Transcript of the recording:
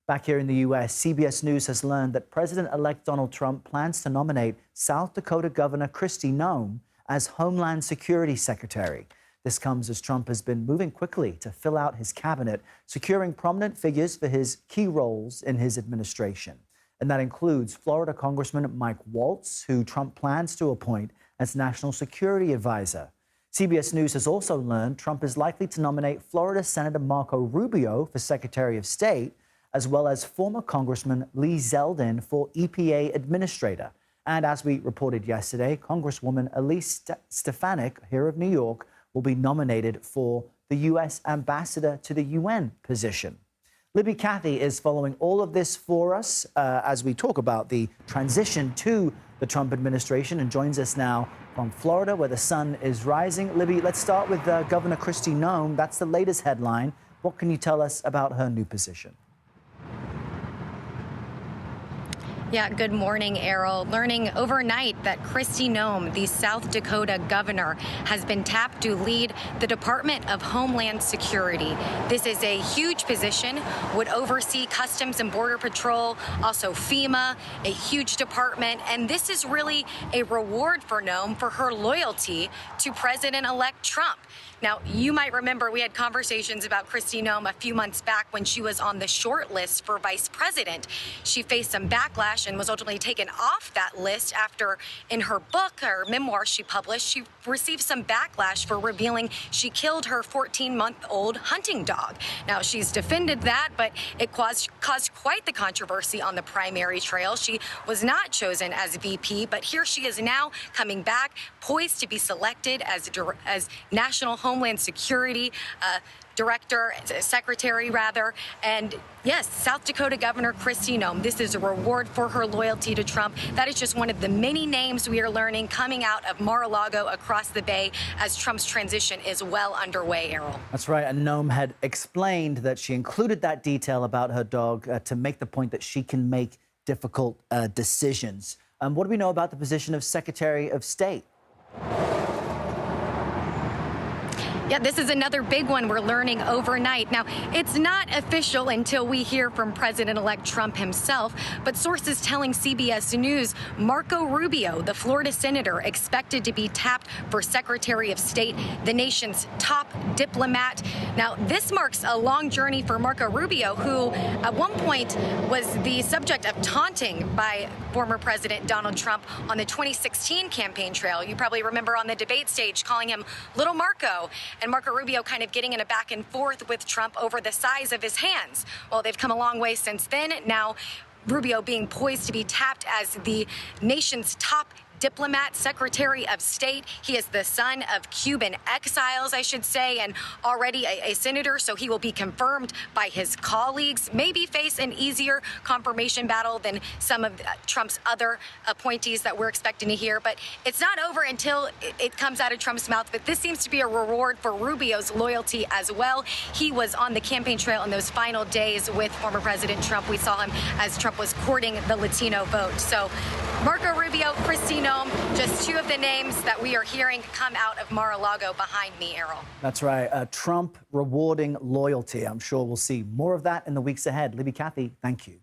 Back here in the U.S., CBS News has learned that President-elect Donald Trump plans to nominate South Dakota Governor Kristi Noem as Homeland Security Secretary. This comes as Trump has been moving quickly to fill out his cabinet, securing prominent figures for his key roles in his administration. And that includes Florida Congressman Mike Waltz, who Trump plans to appoint as National Security Advisor. CBS News has also learned Trump is likely to nominate Florida Senator Marco Rubio for Secretary of State, as well as former Congressman Lee Zeldin for EPA Administrator. And as we reported yesterday, Congresswoman Elise Stefanik here of New York will be nominated for the U.S. Ambassador to the UN position. Libby Cathey is following all of this for us as we talk about the transition to the Trump administration and joins us now from Florida, where the sun is rising. Libby, let's start with Governor Kristi Noem. That's the latest headline. What can you tell us about her new position? Yeah, good morning, Errol. Learning overnight that Kristi Noem, the South Dakota governor, has been tapped to lead the Department of Homeland Security. This is a huge position, would oversee Customs and Border Patrol, also FEMA, a huge department. And this is really a reward for Noem for her loyalty to President-elect Trump. Now, you might remember we had conversations about Kristi Noem a few months back when she was on the short list for vice president. She faced some backlash and was ultimately taken off that list after, in her book, her memoir she published, she received some backlash for revealing she killed her 14-month-old hunting dog. Now, she's defended that, but it caused quite the controversy on the primary trail. She was not chosen as VP, but here she is now coming back, poised to be selected as National Homeland Security Secretary. And yes, South Dakota Governor Kristi Noem, this is a reward for her loyalty to Trump. That is just one of the many names we are learning coming out of Mar-a-Lago across the Bay as Trump's transition is well underway, Errol. That's right. And Noem had explained that she included that detail about her dog to make the point that she can make difficult decisions. What do we know about the position of Secretary of State? Yeah, this is another big one we're learning overnight. Now, it's not official until we hear from President-elect Trump himself, but sources telling CBS News Marco Rubio, the Florida senator, expected to be tapped for Secretary of State, the nation's top diplomat. Now, this marks a long journey for Marco Rubio, who at one point was the subject of taunting by former President Donald Trump on the 2016 campaign trail. You probably remember on the debate stage calling him Little Marco. And Marco Rubio kind of getting in a back and forth with Trump over the size of his hands. Well, they've come a long way since then. Now, Rubio being poised to be tapped as the nation's top diplomat, Secretary of State. He is the son of Cuban exiles, I should say, and already a senator, so he will be confirmed by his colleagues, maybe face an easier confirmation battle than some of Trump's other appointees that we're expecting to hear. But it's not over until it comes out of Trump's mouth. But this seems to be a reward for Rubio's loyalty as well. He was on the campaign trail in those final days with former President Trump. We saw him as Trump was courting the Latino vote. So Marco Rubio, Kristi Noem, just two of the names that we are hearing come out of Mar-a-Lago behind me, Errol. That's right. Trump rewarding loyalty. I'm sure we'll see more of that in the weeks ahead. Libby Cathey, thank you.